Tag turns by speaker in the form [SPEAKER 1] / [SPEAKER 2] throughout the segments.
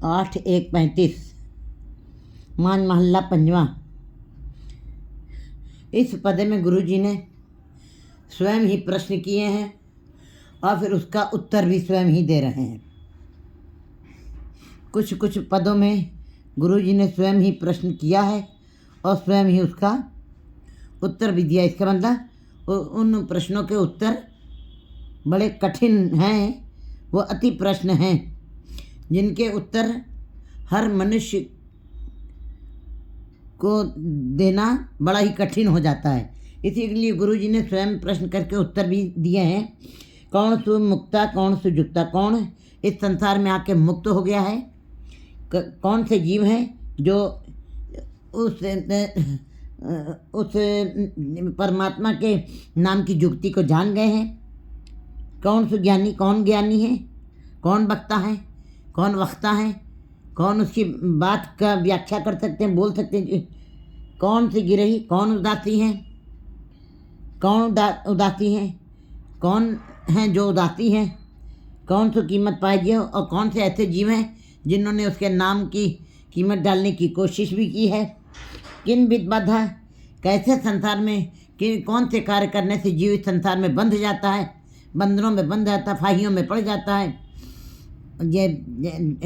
[SPEAKER 1] 8-1-35 मान महल्ला पंजवा। इस पदे में गुरुजी ने स्वयं ही प्रश्न किए हैं और फिर उसका उत्तर भी स्वयं ही दे रहे हैं। कुछ कुछ पदों में गुरुजी ने स्वयं ही प्रश्न किया है और स्वयं ही उसका उत्तर भी दिया। इसका मतलब उन प्रश्नों के उत्तर बड़े कठिन हैं, वो अति प्रश्न हैं जिनके उत्तर हर मनुष्य को देना बड़ा ही कठिन हो जाता है। इसीलिए गुरुजी ने स्वयं प्रश्न करके उत्तर भी दिए हैं। कौन सु मुक्ता, कौन सु जुक्ता, कौन इस संसार में आके मुक्त हो गया है, कौन से जीव हैं जो उस परमात्मा के नाम की जुक्ति को जान गए हैं, कौन सु ज्ञानी, कौन ज्ञानी है, कौन वक्ता है, कौन वक्ता है, कौन उसकी बात का व्याख्या कर सकते हैं, बोल सकते हैं, कौन सी गिरही, कौन उदासी हैं, कौन उदासी हैं, कौन हैं जो उदासी हैं, कौन सी कीमत पाएगी और कौन से ऐसे जीव हैं जिन्होंने उसके नाम की कीमत डालने की कोशिश भी की है। किन विध बाधा, कैसे संसार में कौन से कार्य करने से जीव इस संसार में बंध जाता है, बंधनों में बंध जाता है, फाहियों में पड़ जाता है, ये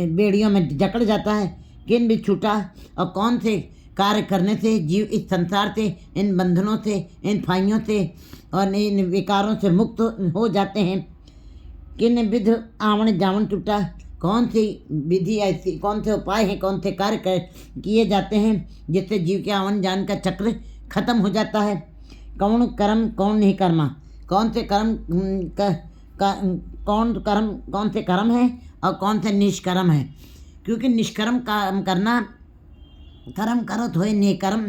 [SPEAKER 1] बेड़ियों में जकड़ जाता है। किन भी छूटा और कौन से कार्य करने से जीव इस संसार से, इन बंधनों से, इन फाइयों से और इन विकारों से मुक्त हो जाते हैं। किन विध आवण जावण टूटा, कौन सी विधि ऐसी, कौन से उपाय हैं, कौन से कार्य किए जाते हैं जिससे जीव के आवन जान का चक्र खत्म हो जाता है। कौन कर्म, कौन नहीं कर्मा, कौन से कर्म कौन से कर्म है और कौन से निष्कर्म है। क्योंकि निष्कर्म काम करना, कर्म करो तो निष्कर्म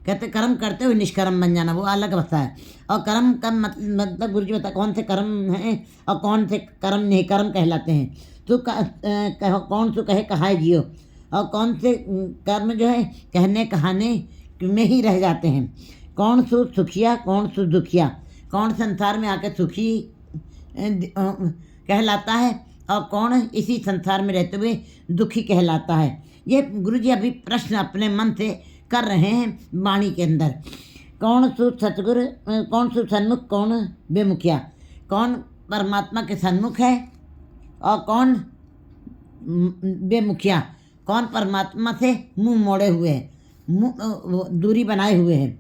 [SPEAKER 1] कहते, कर्म करते हुए निष्कर्म बन जाना वो अलग होता है। और कर्म का मतलब गुरुजी बता कौन से कर्म हैं और कौन से कर्म निष्कर्म कहलाते हैं। तो कौन सो कहे कहाए जियो, और कौन से कर्म जो है कहने कहाने में ही रह जाते हैं। कौन सो सुखिया, कौन सो दुखिया, कौन संसार में आकर सुखी कहलाता है और कौन इसी संसार में रहते हुए दुखी कहलाता है। ये गुरुजी अभी प्रश्न अपने मन से कर रहे हैं वाणी के अंदर। कौन सु सतगुरु, कौन सु सन्मुख, कौन बेमुखिया, कौन परमात्मा के सन्मुख है और कौन बेमुखिया, कौन परमात्मा से मुंह मोड़े हुए है, दूरी बनाए हुए हैं।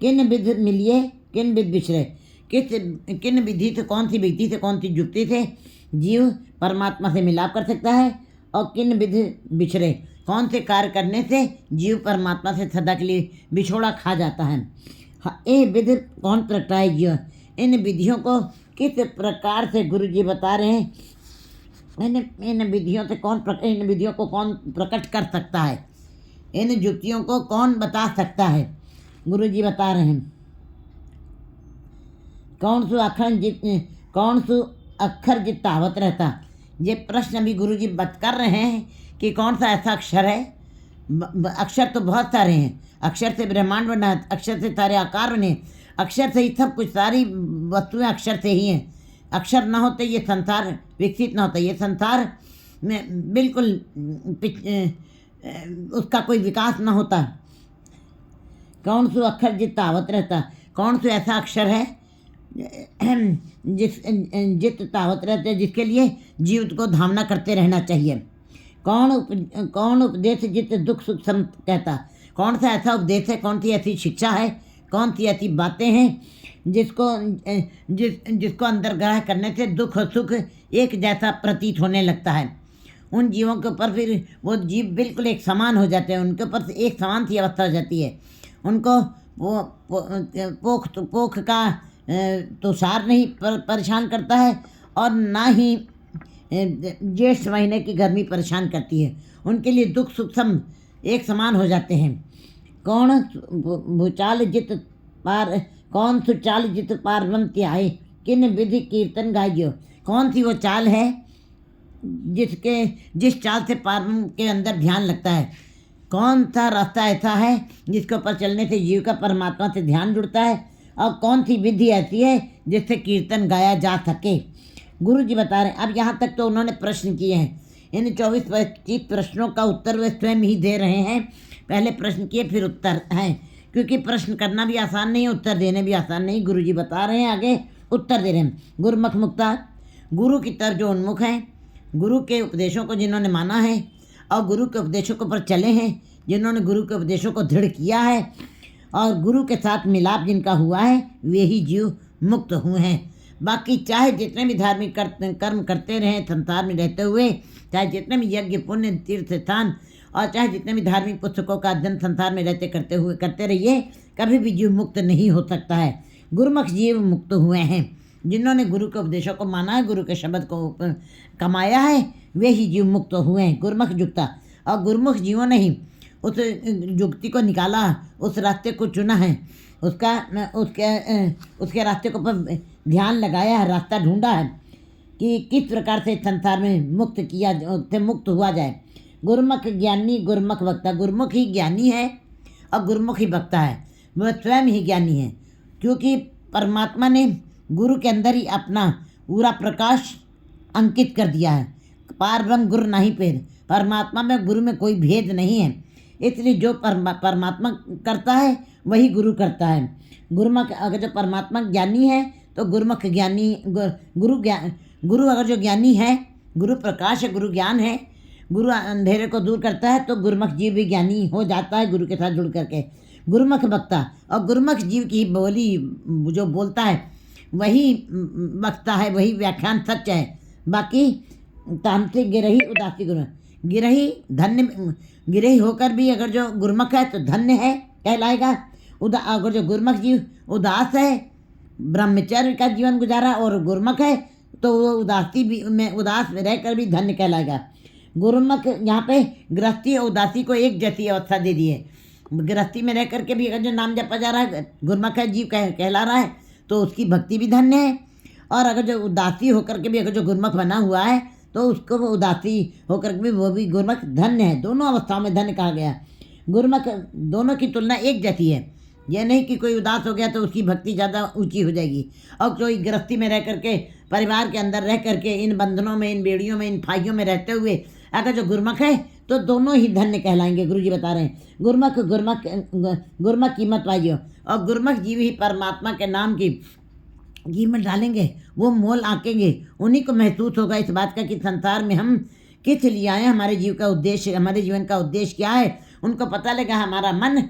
[SPEAKER 1] किन विधि मिलिए, किन विधि बिछड़े, किन विधि से, कौन सी विधि से, कौन सी युक्ति से जीव परमात्मा से मिलाप कर सकता है और किन विधि बिछड़े, कौन से कार्य करने से जीव परमात्मा से सदा के लिए बिछोड़ा खा जाता है। ये विधि कौन प्रगटाए जीव, इन विधियों को किस प्रकार से गुरु जी बता रहे हैं। इन विधियों से इन विधियों को कौन प्रकट कर सकता है, इन युक्तियों को कौन बता सकता है। गुरु जी बता रहे हैं कौन सु अक्षर जित तावत रहता। ये प्रश्न अभी गुरु जी बत कर रहे हैं कि कौन सा ऐसा अक्षर है। अक्षर तो बहुत सारे हैं, अक्षर से ब्रह्मांड बना, अक्षर से सारे आकार बने, अक्षर से ही सब कुछ, सारी वस्तुएं अक्षर से ही हैं। अक्षर न होते ये संसार विकसित न होता, ये संसार में बिल्कुल उसका कोई विकास न होता। कौन सो अक्षर जित तावत रहता, कौन सा ऐसा अक्षर है जित तावत रहते, जिसके लिए जीव को धामना करते रहना चाहिए। कौन उपदेश जित दुख सुख सम कहता, कौन सा ऐसा उपदेश है, कौन सी ऐसी शिक्षा है, कौन सी ऐसी बातें हैं जिसको अंदर ग्रह करने से दुख और सुख एक जैसा प्रतीत होने लगता है। उन जीवों के ऊपर फिर वो जीव बिल्कुल एक समान हो जाते हैं, उनके ऊपर एक समान सी अवस्था हो जाती है। उनको वो पोख का तुषार नहीं परेशान करता है और ना ही ज्येष्ठ महीने की गर्मी परेशान करती है। उनके लिए दुख सुख सम एक समान हो जाते हैं। कौन भूचाल जित पार, कौन सुचाल जित पार्वंती आए, किन विधि कीर्तन गाइयो, कौन सी वो चाल है जिस चाल से पार्वन के अंदर ध्यान लगता है। कौन सा रास्ता ऐसा है जिसके ऊपर चलने से जीव का परमात्मा से ध्यान जुड़ता है और कौन सी विधि ऐसी है जिससे कीर्तन गाया जा सके। गुरु जी बता रहे हैं। अब यहाँ तक तो उन्होंने प्रश्न किए हैं, इन 24-25 प्रश्नों का उत्तर वे स्वयं ही दे रहे हैं। पहले प्रश्न किए फिर उत्तर हैं, क्योंकि प्रश्न करना भी आसान नहीं है, उत्तर देने भी आसान नहीं। गुरु जी बता रहे हैं, आगे उत्तर दे रहे हैं। गुरुमुख मुक्ता, गुरु की तरफ जो उन्मुख हैं, गुरु के उपदेशों को जिन्होंने माना है और गुरु के उपदेशों के ऊपर चले हैं, जिन्होंने गुरु के उपदेशों को दृढ़ किया है और गुरु के साथ मिलाप जिनका हुआ है, वे ही जीव मुक्त हुए हैं। बाकी चाहे जितने भी धार्मिक कर्म करते रहें संसार में रहते हुए, चाहे जितने भी यज्ञ पुण्य तीर्थ स्थान और चाहे जितने भी धार्मिक पुस्तकों का अध्ययन संसार में करते रहिए, कभी भी जीव मुक्त नहीं हो सकता है। गुरुमुख जीव मुक्त हुए हैं। जिन्होंने गुरु के उपदेशों को माना है, गुरु के शब्द को कमाया है, वे ही जीव मुक्त हुए हैं। गुरुमुख जुगता, और गुरुमुख जीवों ने ही उस जुगती को निकाला, उस रास्ते को चुना है, उसके रास्ते को पर ध्यान लगाया है, रास्ता ढूंढा है कि किस प्रकार से संसार में मुक्त हुआ जाए। गुरुमुख ज्ञानी, गुरुमुख वक्ता, गुरुमुख ही ज्ञानी है और गुरुमुख ही वक्ता है, वह स्वयं ही ज्ञानी है, क्योंकि परमात्मा ने गुरु के अंदर ही अपना पूरा प्रकाश अंकित कर दिया है। पार ब्रह्म गुरु नहीं भेद, परमात्मा में गुरु में कोई भेद नहीं है। इसलिए जो परमात्मा करता है वही गुरु करता है। गुरुमुख अगर जो परमात्मा ज्ञानी है तो गुरुमुख ज्ञानी, गुरु अगर जो ज्ञानी है, गुरु प्रकाश है, गुरु ज्ञान है, गुरु अंधेरे को दूर करता है, तो गुरुमुख जीव भी ज्ञानी हो जाता है गुरु के साथ जुड़ करके। गुरुमुख वक्ता, और गुरुमुख जीव की बोली जो बोलता है वही वक्ता है, वही व्याख्यान सच है। बाकी तांत्रिक गिरही उदासी गुरु, गिरही होकर भी अगर जो गुरुमुख है तो धन्य है कहलाएगा। अगर जो गुरुमुख जीव उदास है, ब्रह्मचर्य का जीवन गुजारा और गुरुमुख है, तो वो उदास में रहकर भी धन्य कहलाएगा। गुरुमुख यहाँ पे गृहस्थी और उदासी को एक जैसी अवस्था दे दी है। गृहस्थी में रह करके भी अगर जो नाम जपा जा रहा है, गुरुमुख है जीव कहला रहा है, तो उसकी भक्ति भी धन्य है। और अगर जो उदासी होकर के भी अगर जो गुरुमुख बना हुआ है, तो उसको वो उदासी होकर भी वो भी गुरुमुख धन्य है। दोनों अवस्थाओं में धन्य कहा गया। गुरुमुख दोनों की तुलना एक जैसी है। यह नहीं कि कोई उदास हो गया तो उसकी भक्ति ज़्यादा ऊंची हो जाएगी, और कोई गृहस्थी में रह करके, परिवार के अंदर रह करके, इन बंधनों में, इन बेड़ियों में, इन फाइयों में रहते हुए अगर जो गुरुमुख है तो दोनों ही धन्य कहलाएंगे। गुरु जी बता रहे हैं गुरुमुख कीमत पाइयो, और गुरुमुख जीव ही परमात्मा के नाम की कीमत डालेंगे, वो मोल आंकेंगे। उन्हीं को महसूस होगा इस बात का कि संसार में हम किस लिए आए, हमारे जीवन का उद्देश्य क्या है। उनको पता लगा हमारा मन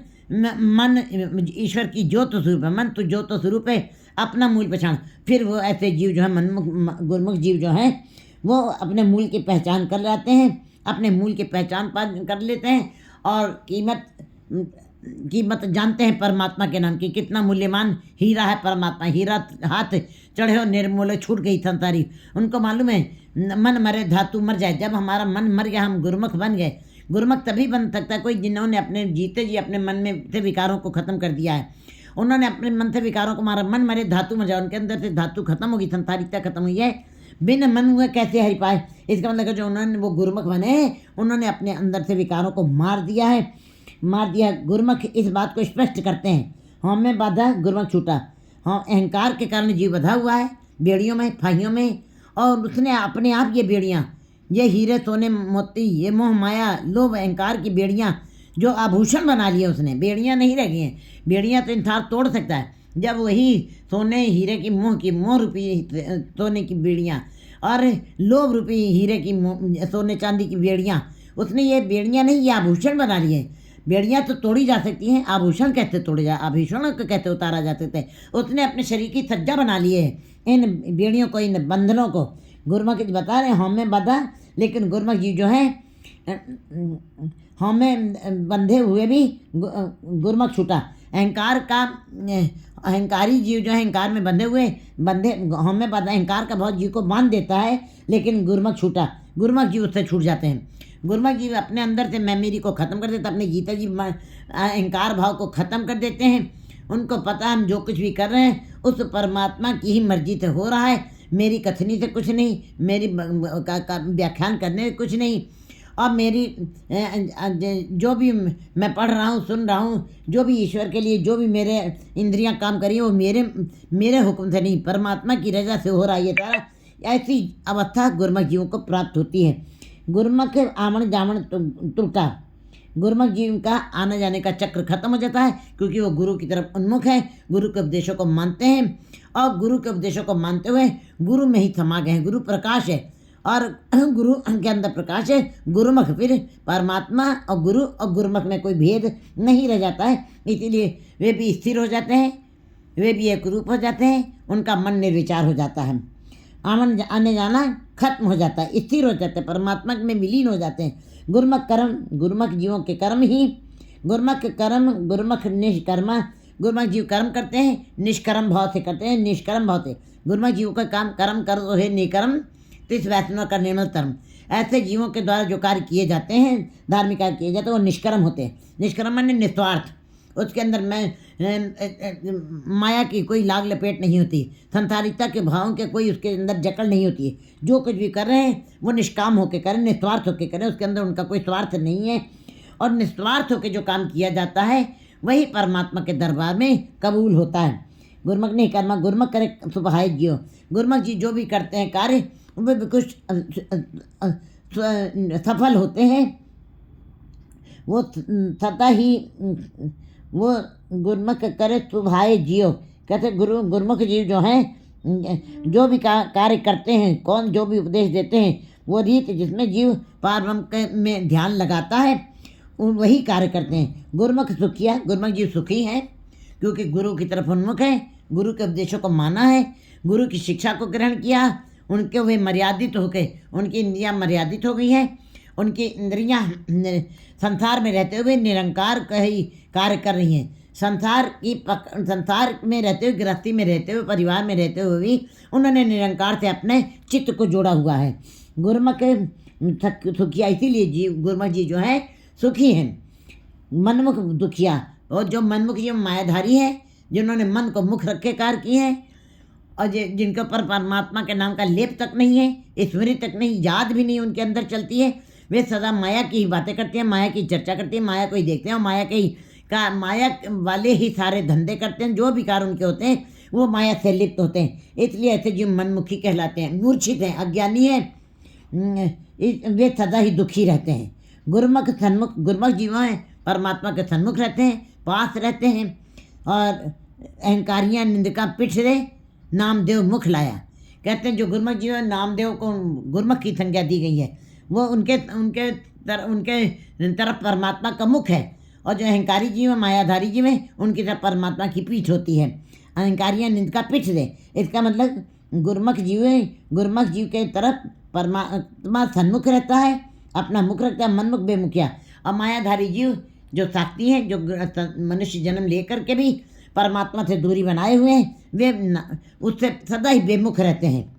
[SPEAKER 1] ईश्वर की ज्योत स्वरूप है, मन तो ज्योत स्वरूप है, अपना मूल पहचान। फिर वो ऐसे जीव जो है गुरुमुख जीव जो हैं, वो अपने मूल की पहचान कर लेते हैं, अपने मूल की पहचान कर लेते हैं और कीमत जानते हैं परमात्मा के नाम की। कितना मूल्यवान हीरा है परमात्मा। हीरा हाथ चढ़े हो निर्मूल छूट गई संसारी। उनको मालूम है मन मरे धातु मर जाए। जब हमारा मन मर गया, हम गुरुमुख बन गए। गुरुमुख तभी बन सकता है कोई जिन्होंने अपने जीते जी अपने मन में से विकारों को ख़त्म कर दिया है। उन्होंने अपने मन से विकारों को मारा। मन मरे धातु मर जाए, उनके अंदर से धातु खत्म होगी, संसारिकता खत्म हुई है। बिन मन हुए कैसे हरि पाए। इसका मतलब जो उन्होंने वो गुरुमुख बने, उन्होंने अपने अंदर से विकारों को मार दिया। गुरुमुख इस बात को स्पष्ट करते हैं, हम में बाधा गुरुमुख छूटा। हाँ, अहंकार के कारण जीव बधा हुआ है बेड़ियों में, फाहियों में, और उसने अपने आप ये बेड़ियाँ, ये हीरे सोने मोती, ये मोह माया लोभ अहंकार की बेड़ियाँ जो आभूषण बना लिए उसने, बेड़ियाँ नहीं रह गई हैं। बेड़ियाँ तो इंसान तोड़ सकता है, जब वही सोने हीरे की मोह रूपी सोने की बेड़ियाँ और लोभ रूपी हीरे की सोने चांदी की बेड़ियाँ, उसने ये बेड़ियाँ नहीं, ये आभूषण बना लिए। बेड़ियाँ तो तोड़ी जा सकती हैं, आभूषण कैसे तोड़े जा, आभूषणों को कैसे उतारा जा सकता है। उसने अपने शरीर की सज्जा बना लिए है इन बेड़ियों को, इन बंधनों को। गुरुमुख बता रहे हैं हमें बंधा, लेकिन गुरुमुख जी जो है हमें बंधे हुए भी गुरुमुख छूटा। अहंकारी जीव जो है अहंकार में बंधे हमें बंधा, अहंकार का बहुत जीव को बांध देता है, लेकिन गुरुमुख छूटा। गुरुमुख जीव उससे छूट जाते हैं। गुरुमुख जीव अपने अंदर से मेमोरी को ख़त्म कर देते, अपने जीते जी अहंकार भाव को ख़त्म कर देते हैं। उनको पता हम जो कुछ भी कर रहे हैं उस परमात्मा की ही मर्जी से हो रहा है, मेरी कथनी से कुछ नहीं, मेरी व्याख्यान करने से कुछ नहीं, और मेरी जो भी मैं पढ़ रहा हूँ, सुन रहा हूँ, जो भी ईश्वर के लिए जो भी मेरे इंद्रियां काम करी वो मेरे हुक्म से नहीं, परमात्मा की रजा से हो रहा है। ये सारा ऐसी अवस्था गुरुमुख जीवों को प्राप्त होती है। गुरुमुख आमण जामण टूटा। गुरुमुख जीव का आने जाने का चक्र खत्म हो जाता है, क्योंकि वो गुरु की तरफ उन्मुख है, गुरु के उपदेशों को मानते हैं और गुरु के उपदेशों को मानते हुए गुरु में ही समा गए हैं। गुरु प्रकाश है और गुरु के अंदर प्रकाश है। गुरुमुख फिर परमात्मा और गुरुमुख में कोई भेद नहीं रह जाता है, इसीलिए वे भी स्थिर हो जाते हैं, वे भी एक रूप हो जाते हैं, उनका मन निर्विचार हो जाता है, आने जाना खत्म हो जाता है, स्थिर हो जाते हैं, परमात्मा में विलीन हो जाते हैं। गुरुमुख जीवों के कर्म ही गुरुमुख निष्कर्मा। गुरुमुख जीव कर्म करते हैं, निष्कर्म भाव से करते हैं, निष्कर्म भाव से। गुरुमुख जीव का काम कर्म कर तो है निकर्म तिस वैष्णव का निर्मल कर्म। ऐसे जीवों के द्वारा जो कार्य किए जाते हैं, धार्मिक कार्य किए जाते हैं, वो निष्कर्म होते हैं। निष्कर्म माने निस्वार्थ, उसके अंदर माया की कोई लाग लपेट नहीं होती, संसारिकता के भावों के कोई उसके अंदर जकड़ नहीं होती है। जो कुछ भी कर रहे हैं वो निष्काम होकर करें, निस्वार्थ होकर करें, उसके अंदर उनका कोई स्वार्थ नहीं है। और निस्वार्थ होकर जो काम किया जाता है वही परमात्मा के दरबार में कबूल होता है। गुरुमुख नहीं कर्मा, गुरुमुख करे सुबहाय जियो। गुरुमुख जी जो भी करते हैं कार्य वे भी कुछ सफल होते हैं। वो सदा ही वो गुरुमुख करे सुभाए जियो। कहते गुरुमुख जीव जो हैं जो भी कार्य करते हैं, कौन जो भी उपदेश देते हैं, वो रीत जिसमें जीव पारब्रह्म में ध्यान लगाता है वही कार्य करते हैं। गुरुमुख सुखिया, गुरुमुख जीव सुखी हैं क्योंकि गुरु की तरफ उन्मुख है, गुरु के उपदेशों को माना है, गुरु की शिक्षा को ग्रहण किया, उनके वे मर्यादित होके उनकी इंद्रियां मर्यादित हो गई हैं, उनकी इंद्रियां संसार में रहते हुए निरंकार का ही कार्य कर रही हैं। संसार में रहते हुए, गृहस्थी में रहते हुए, परिवार में रहते हुए भी उन्होंने निरंकार से अपने चित्त को जोड़ा हुआ है। गुरुमुख सुखिया, इसीलिए गुरुमुख जी जो है सुखी हैं। मनमुख दुखिया, और जो मनमुख जी मायाधारी है, जिन्होंने मन को मुख रखे कार्य किए हैं और जिनके ऊपर परमात्मा के नाम का लेप तक नहीं है, स्मृति तक नहीं, याद भी नहीं उनके अंदर चलती है, वे सदा माया की ही बातें करते हैं, माया की चर्चा करते हैं, माया को ही देखते हैं और माया वाले ही सारे धंधे करते हैं। जो भी कार्य उनके होते हैं वो माया से लिप्त होते हैं, इसलिए ऐसे जीव मनमुखी कहलाते हैं, मूर्छित हैं, अज्ञानी हैं, वे सदा ही दुखी रहते हैं। गुरुमुख जीव हैं, परमात्मा के सन्मुख रहते हैं, पास रहते हैं और अहंकारियाँ निंदका पिठ रे नामदेव मुख लाया। कहते हैं जो गुरुमुख जीव नामदेव को गुरुमुख की संज्ञा दी गई है, वो उनके तरफ परमात्मा का मुख है, और जो अहंकारी जीव है, मायाधारी जीव है, उनकी तरफ परमात्मा की पीठ होती है। अहंकारियाँ निंदका पिठ दे, इसका मतलब गुरुमुख जीव के तरफ परमात्मा सन्मुख रहता है, अपना मुख रखता है, मनमुख बेमुखिया। और मायाधारी जीव जो साक्षी हैं, जो मनुष्य जन्म लेकर के भी परमात्मा से दूरी बनाए हुए हैं, वे उससे सदा ही बेमुख रहते हैं।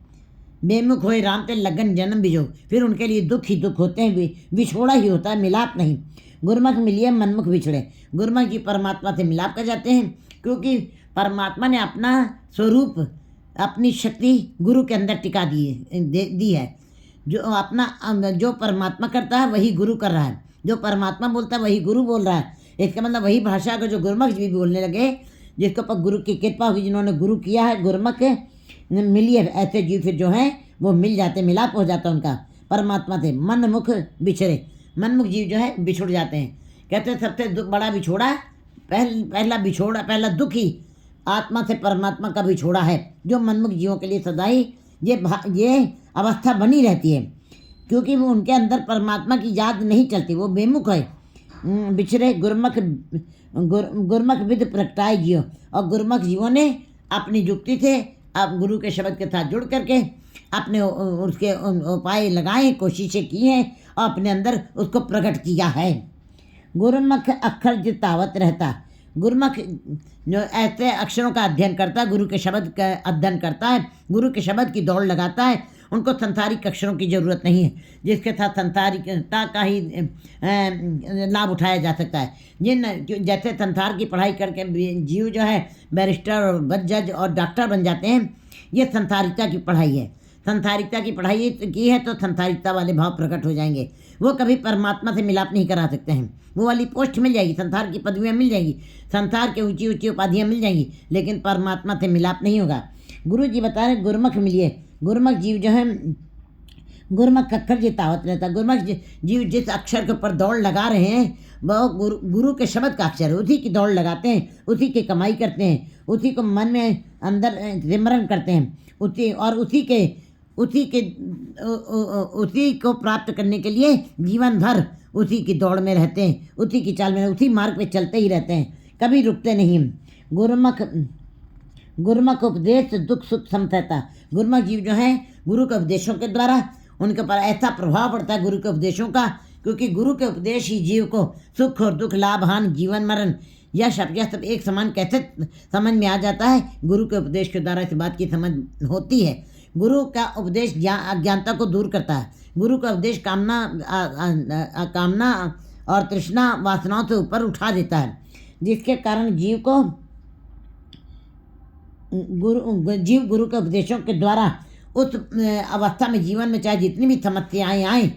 [SPEAKER 1] बेमुख हुए राम ते लगन जन्म बिजो, फिर उनके लिए दुख ही दुख होते हैं, विछोड़ा ही होता है, मिलाप नहीं। गुरुमुख मिलिए मनमुख बिछड़े। गुरुमुख जी परमात्मा से मिलाप कर जाते हैं, क्योंकि परमात्मा ने अपना स्वरूप, अपनी शक्ति गुरु के अंदर टिका दी है। जो परमात्मा करता है वही गुरु कर रहा है, जो परमात्मा बोलता है वही गुरु बोल रहा है। इसका मतलब वही भाषा को जो गुरुमुख जी भी बोलने लगे, जिसके ऊपर गुरु की कृपा होगी, जिन्होंने गुरु किया है, गुरुमुख मिलिए, ऐसे जीव फिर जो हैं वो मिल जाते, मिलाप हो जाता उनका परमात्मा से। मन मुख बिछड़े, मनमुख जीव जो है बिछुड़ जाते हैं। कहते हैं सबसे बड़ा बिछोड़ा, पहला दुख ही आत्मा से परमात्मा का बिछोड़ा है, जो मनमुख जीवों के लिए सदा ही ये अवस्था बनी रहती है, क्योंकि वो उनके अंदर परमात्मा की याद नहीं चलती, वो बेमुख है। बिछड़े गुरुमुख विद प्रगटाए जियो, और गुरुमुख जीवों ने अपनी युक्ति से अब गुरु के शब्द के साथ जुड़ करके अपने उसके उपाय लगाए, कोशिशें की हैं और अपने अंदर उसको प्रकट किया है। गुरुमुख अक्षर जितावत रहता, गुरुमुख जो ऐसे अक्षरों का अध्ययन करता है, गुरु के शब्द का अध्ययन करता है, गुरु के शब्द की दौड़ लगाता है, उनको संसारिक अक्षरों की ज़रूरत नहीं है, जिसके साथ संसारिकता का ही लाभ उठाया जा सकता है। जैसे संसार की पढ़ाई करके जीव जो है बैरिस्टर और जज और डॉक्टर बन जाते हैं, ये संसारिकता की पढ़ाई है। संसारिकता की पढ़ाई की है तो संसारिकता वाले भाव प्रकट हो जाएंगे, वो कभी परमात्मा से मिलाप नहीं करा सकते हैं। वो वाली पोस्ट मिल जाएगी, संसार की पदवियाँ मिल जाएंगी, संसार के ऊंची ऊंची उपाधियाँ मिल जाएंगी, लेकिन परमात्मा से मिलाप नहीं होगा। गुरु जी बता रहे गुरुमुख मिलिए। गुरुमुख जीव जो है गुरुमुख अक्षर जितावत रहता। गुरुमुख जीव जिस अक्षर के ऊपर दौड़ लगा रहे हैं वह गुरु के शब्द का अक्षर है, उसी की दौड़ लगाते हैं, उसी की कमाई करते हैं, उसी को मन में अंदर सिमरन करते हैं, उसी को प्राप्त करने के लिए जीवन भर उसी की दौड़ में रहते हैं, उसी की चाल में, उसी मार्ग पे चलते ही रहते हैं, कभी रुकते नहीं। गुरुमुख उपदेश दुख सुख समझता। गुरुमुख जीव जो है गुरु के उपदेशों के द्वारा उनके ऊपर ऐसा प्रभाव पड़ता है गुरु के उपदेशों का, क्योंकि गुरु के उपदेश ही जीव को सुख और दुख, लाभ हानि, जीवन मरण, यह सब एक समान कैसे समझ में आ जाता है। गुरु के उपदेश के द्वारा इस बात की समझ होती है। गुरु का उपदेश अज्ञानता को दूर करता है। गुरु का उपदेश कामना और तृष्णा वासनाओं से ऊपर उठा देता है, जिसके कारण जीव गुरु के उपदेशों के द्वारा उस अवस्था में जीवन में चाहे जितनी भी समस्याएं आए,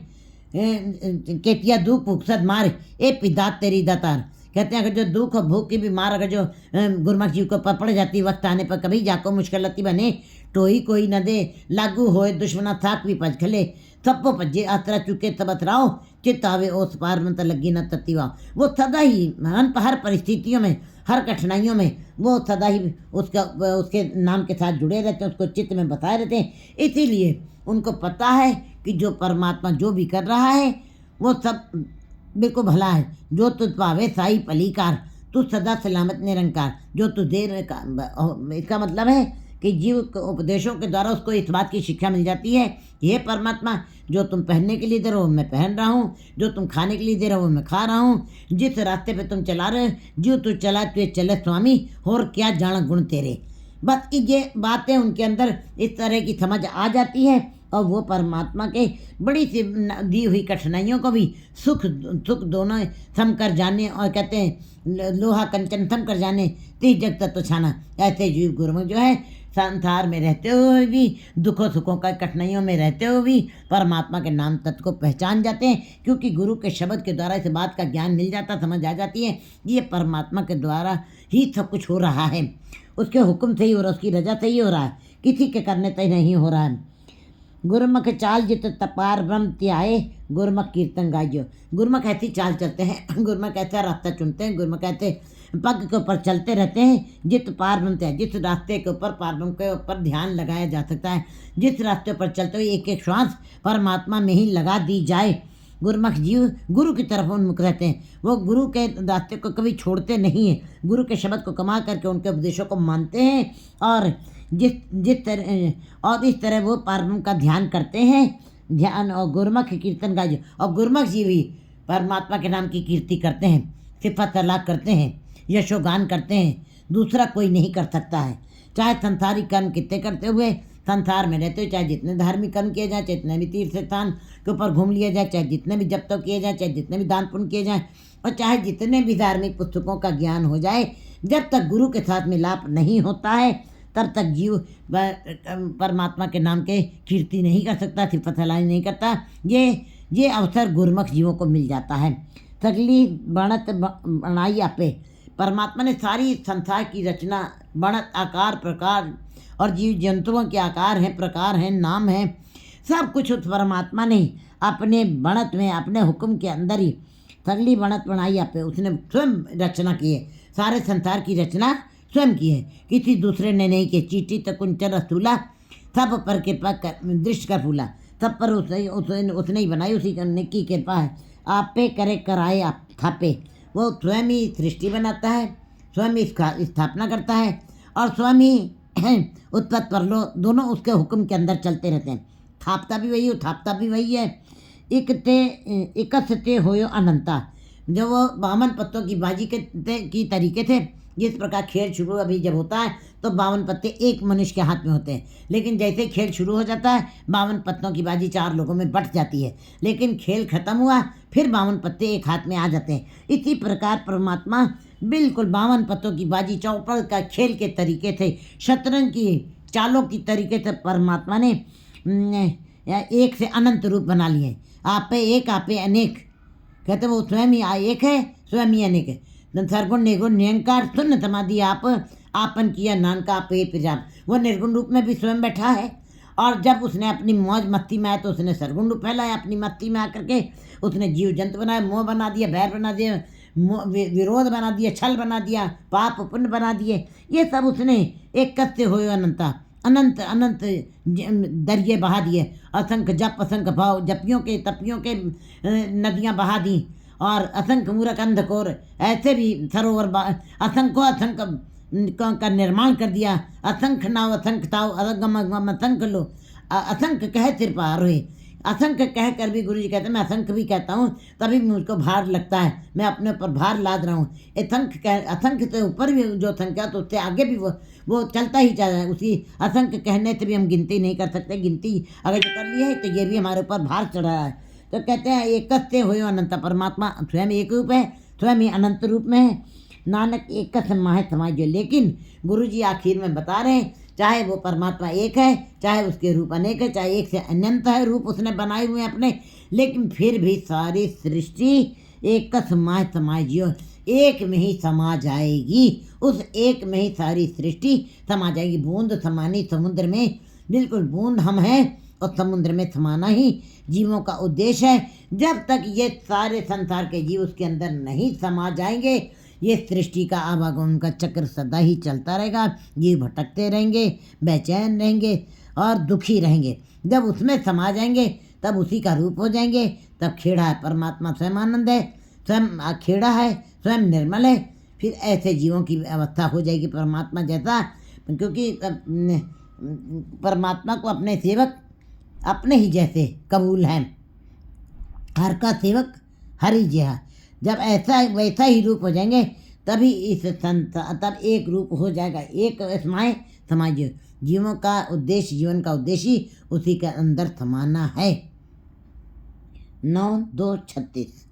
[SPEAKER 1] केतिया दुख भूखसद मार ए पिदात तेरी दातार। कहते हैं अगर जो दुख और भूख की बीमार अगर जो गुरुमुख जीव को पड़ जाती, वक्त आने पर कभी जाको मुश्किल लती बने, टोही कोई न दे, लागू होए दुश्मना थाक भी पज खले, थप्पो पज्जे आतरा चुके तब अतराओ, चित्त आवे ओस पार में तो लगी न तत्तीवा। वो सदा ही हर परिस्थितियों में, हर कठिनाइयों में वो सदा ही उसके नाम के साथ जुड़े रहते हैं, उसको चित्त में बताए रहते हैं। इसीलिए उनको पता है कि जो परमात्मा जो भी कर रहा है वो सब बिल्कुल भला है। जो तुझ पावे साई पलीकार, तू सदा सलामत निरंकार। जो तू देर इसका मतलब है कि जीव उपदेशों के द्वारा उसको इस बात की शिक्षा मिल जाती है, ये परमात्मा जो तुम पहनने के लिए दे रहे हो मैं पहन रहा हूँ, जो तुम खाने के लिए दे रहे हो मैं खा रहा हूँ, जिस रास्ते पे तुम चला रहे हो जो तू चला तुझे चले स्वामी, और क्या जान गुण तेरे। बस ये बातें उनके अंदर इस तरह की समझ आ जाती है, और वो परमात्मा के बड़ी सी दी हुई कठिनाइयों को भी सुख दोनों थम कर जाने, और कहते हैं लोहा कंचन थम कर जाने तीज जग तत्व छाना। ऐसे जीव गुरुमुख जो है संसार में रहते हुए भी, दुखों सुखों का कठिनाइयों में रहते हुए भी परमात्मा के नाम तत्व को पहचान जाते हैं, क्योंकि गुरु के शब्द के द्वारा इस बात का ज्ञान मिल जाता, समझ आ जाती है ये परमात्मा के द्वारा ही सब कुछ हो रहा है, उसके हुक्म से ही हो रहा है, उसकी रजा से ही हो रहा है, किसी के करने तय नहीं हो रहा है। गुरुमुख चाल जित तपार ब्रह्म त्याए, गुरुमुख कीर्तन गाइयो। गुरुमुख ऐसी चाल चलते हैं, गुरुमुख ऐसा रास्ता चुनते हैं, गुरुमुख ऐसे पग के ऊपर चलते रहते हैं जित पार ब्रह्म त्याए। जिस रास्ते के ऊपर पार ब्रह्म के ऊपर ध्यान लगाया जा सकता है, जिस रास्ते पर चलते हुए एक एक श्वास परमात्मा में ही लगा दी जाए, गुरुमुख जीव गुरु की तरफ उन्मुख रहते हैं। वो गुरु के रास्ते को कभी छोड़ते नहीं हैं, गुरु के शब्द को कमा करके उनके उपदेशों को मानते हैं, और जिस तरह और इस तरह वो परम का ध्यान करते हैं। ध्यान और गुरुमुख कीर्तन गाइयो, और गुरुमुख जी भी परमात्मा के नाम की कीर्ति करते हैं, सिफत सलाह करते हैं, यशोगान करते हैं, दूसरा कोई नहीं कर सकता है। चाहे संसारिक कर्म कितने करते हुए संसार में रहते हुए, चाहे जितने धार्मिक कर्म किए जाए, चाहे जितने भी तीर्थ स्थान के ऊपर घूम लिया जाए, चाहे जितने भी जप तप किए जाए, चाहे जितने भी दान पुण्य किए जाए, और चाहे जितने भी धार्मिक पुस्तकों का ज्ञान हो जाए, जब तक गुरु के साथ मिलाप नहीं होता है तब तक जीव परमात्मा के नाम के कीर्ति नहीं कर सकता, सिफत सलाही नहीं करता। ये अवसर गुरुमुख जीवों को मिल जाता है। सगली बढ़त बनाई आपे, परमात्मा ने सारी संसार की रचना, बढ़त, आकार, प्रकार और जीव जंतुओं के आकार हैं, प्रकार हैं, नाम हैं, सब कुछ उस परमात्मा ने अपने बढ़त में, अपने हुक्म के अंदर ही सगली बढ़त बनाई आपे, उसने स्वयं रचना की है। सारे संसार की रचना स्वयं की है, किसी दूसरे ने नहीं की। चीटी तकुंचर रसूला, सब पर कृपा कर दृष्ट कर फूला, सब पर उसने ही बनाई, उसी की कृपा है। आप पे करे कराए आप थापे, वो स्वयं ही सृष्टि बनाता है, स्वयं ही स्थापना करता है, और स्वयं ही उत्पत्ति पर लो, दोनों उसके हुक्म के अंदर चलते रहते हैं। थापता भी वही हो, थापता भी वही है। इकसते होयो अनंता, जो वो 52 पत्तों की बाजी की तरीके थे। जिस प्रकार खेल शुरू अभी जब होता है तो 52 पत्ते एक मनुष्य के हाथ में होते हैं, लेकिन जैसे खेल शुरू हो जाता है 52 पत्तों की बाजी 4 लोगों में बट जाती है, लेकिन खेल खत्म हुआ फिर 52 पत्ते एक हाथ में आ जाते हैं। इसी प्रकार परमात्मा बिल्कुल 52 पत्तों की बाजी, चौपड़ का खेल के तरीके थे, शतरंज की चालों की तरीके से परमात्मा ने एक से अनंत रूप बना लिए। आपे एक, आपे अनेक, कहते वो स्वयं ही एक है, स्वयं ही अनेक है। सर्वगुण निर्गुण निरंकार सुन्न समाधि आप, आपन किया नानका पे प्रजाप। वो निर्गुण रूप में भी स्वयं बैठा है, और जब उसने अपनी मौज मस्ती में आया तो उसने सरगुण रूप फैलाया, अपनी मस्ती में आकर के उसने जीव जंतु बनाया, मोह बना दिया, बैर बना दिया, विरोध बना दिया, छल बना दिया, पाप पुण्य बना दिए। ये सब उसने एक कस्य हो अनंता, अनंत अनंत दरिये बहा दिए, असंख्य जप असंख्य भाव, जपियों के तपियों के नदियाँ बहा दी, और असंख्य मूर्ख अंधकोर ऐसे भी सरोवर असंख्य असंख्य का निर्माण कर दिया। असंख्य नाव असंख्य ताव अगम अगम असंख्य लो, असंख्य कह सिर पार हुए। असंख्य कह कर भी गुरु जी कहते हैं, मैं असंख्य भी कहता हूँ तभी मुझको भार लगता है, मैं अपने ऊपर भार लाद रहा हूँ। असंख्य से ऊपर भी जो संख्या, तो उससे आगे भी वो चलता ही चल रहा है। उसी असंख्य कहने से भी हम गिनती नहीं कर सकते, गिनती अगर जो कर ली है तो ये भी हमारे ऊपर भार चढ़ रहा है। तो कहते हैं एकस्य हो अनंत, परमात्मा स्वयं एक रूप है, स्वयं ही अनंत रूप में है। नानक एक समाहित समाज। लेकिन गुरु जी आखिर में बता रहे हैं, चाहे वो परमात्मा एक है, चाहे उसके रूप अनेक है, चाहे एक से अनंत है रूप उसने बनाए हुए अपने, लेकिन फिर भी सारी सृष्टि एक समाहित समाजियो, एक में ही समा जाएगी। उस एक में ही सारी सृष्टि समा जाएगी। बूंद समानी समुद्र में, बिल्कुल बूंद हम हैं और समुद्र में समाना ही जीवों का उद्देश्य है। जब तक ये सारे संसार के जीव उसके अंदर नहीं समा जाएंगे, ये सृष्टि का आवागमन का चक्र सदा ही चलता रहेगा। जीव भटकते रहेंगे, बेचैन रहेंगे और दुखी रहेंगे। जब उसमें समा जाएंगे तब उसी का रूप हो जाएंगे। तब खेड़ा है, परमात्मा स्वयं आनंद है, स्वयं खेड़ा है, स्वयं निर्मल है। फिर ऐसे जीवों की अवस्था हो जाएगी परमात्मा जैसा, क्योंकि परमात्मा को अपने सेवक अपने ही जैसे कबूल हैं। हर का सेवक हर ही जहा। जब ऐसा वैसा ही रूप हो जाएंगे तभी इस तब एक रूप हो जाएगा, एक समाए समाज। जीवों का उद्देश्य, जीवन का उद्देश्य उसी के अंदर समाना है। 9-2-36